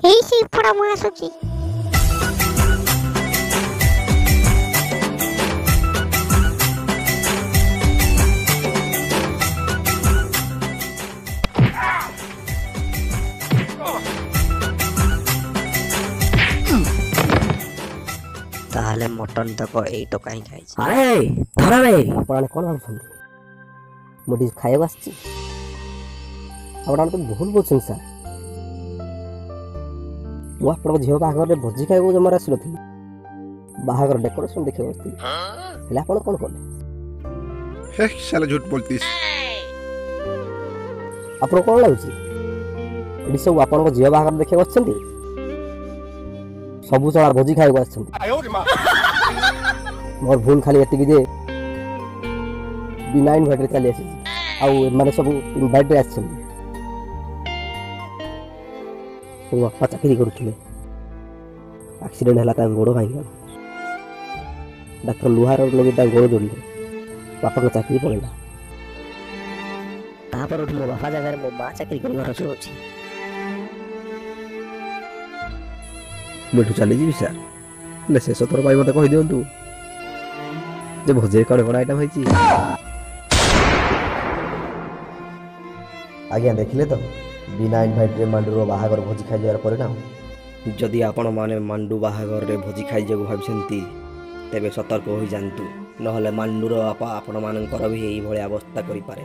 ଏଇ ସେଇ ପଡ଼ା ମୁଁ ଆସୁଛି। ତାହେଲେ ମଟନ ତକ ଏଇ ତ କାହିଁ ଖାଇଛି। ଆରେ ଧରରେ ଆପଣ କ'ଣ ଭାବୁଛନ୍ତି ମୁଁ ଟିକେ ଖାଇବାକୁ ଆସିଛି? ଆପଣ ତ ଭୁଲ ବୁଝୁଛନ୍ତି ସାର୍। ମୁଁ ଆପଣଙ୍କ ଝିଅ ବାହାଘରରେ ଭୋଜି ଖାଇବାକୁ ଜମାରେ ଆସିନଥିଲି, ବାହାଘର ଡେକୋରେସନ୍ ଦେଖିବାକୁ ଆସିଥିଲି। ହେଲେ ଆପଣ କ'ଣ କଲେ? साला झूठ बोलतीस। ଆପଣ କ'ଣ ଲାଗୁଛି ଏଠି ସବୁ ଆପଣଙ୍କ ଝିଅ ବାହାଘର ଦେଖିବାକୁ ଆସିଛନ୍ତି? ସବୁ ଚଳା ଭୋଜି ଖାଇବାକୁ ଆସିଛନ୍ତି। ମୋର ଭୁଲ ଖାଲି ଏତିକି ଯେ ବିନା ଇନଭାଇଟ୍ରେ ଚାଲି ଆସିଛି, ଆଉ ଏମାନେ ସବୁ ଇନଭାଇଟ୍ରେ ଆସିଛନ୍ତି। ମୋ ବାପା ଚାକିରି କରୁଥିଲେ, ଆକ୍ସିଡେଣ୍ଟ ହେଲା, ତାଙ୍କ ଗୋଡ଼ ଭାଙ୍ଗିଗଲା। ଡାକ୍ତର ଲୁହାର ଲଗେଇ ତାଙ୍କ ଗୋଡ଼ ଯୋଡ଼ିଲେ, ବାପାଙ୍କ ଚାକିରି ପଳେଇଲା। ତାପରଠୁ ମୋ ବାପା ଜାଗାରେ ମୋ ମା ଚାକିରି କରି ଘର ଚଳୁଛି। ମୁଁ ଏଠୁ ଚାଲିଯିବି ସାର୍, ହେଲେ ଶେଷ ଥର ପାଇଁ ମୋତେ କହିଦିଅନ୍ତୁ ଯେ ଭୋଜିରେ କ'ଣ କ'ଣ ଆଇଟମ୍ ହେଇଛି। ଆଜ୍ଞା ଦେଖିଲେ ତ ବିନା ଇନଭାଇଟ୍ରେ ମାଣ୍ଡୁର ବାହାଘର ଭୋଜି ଖାଇଯିବାର ପରିଣାମ। ଯଦି ଆପଣମାନେ ମାଣ୍ଡୁ ବାହାଘରରେ ଭୋଜି ଖାଇଯିବାକୁ ଭାବିଛନ୍ତି ତେବେ ସତର୍କ ହୋଇଯାଆନ୍ତୁ, ନହେଲେ ମାଣ୍ଡୁର ବାପା ଆପଣମାନଙ୍କର ବି ଏଇଭଳି ଅବସ୍ଥା କରିପାରେ।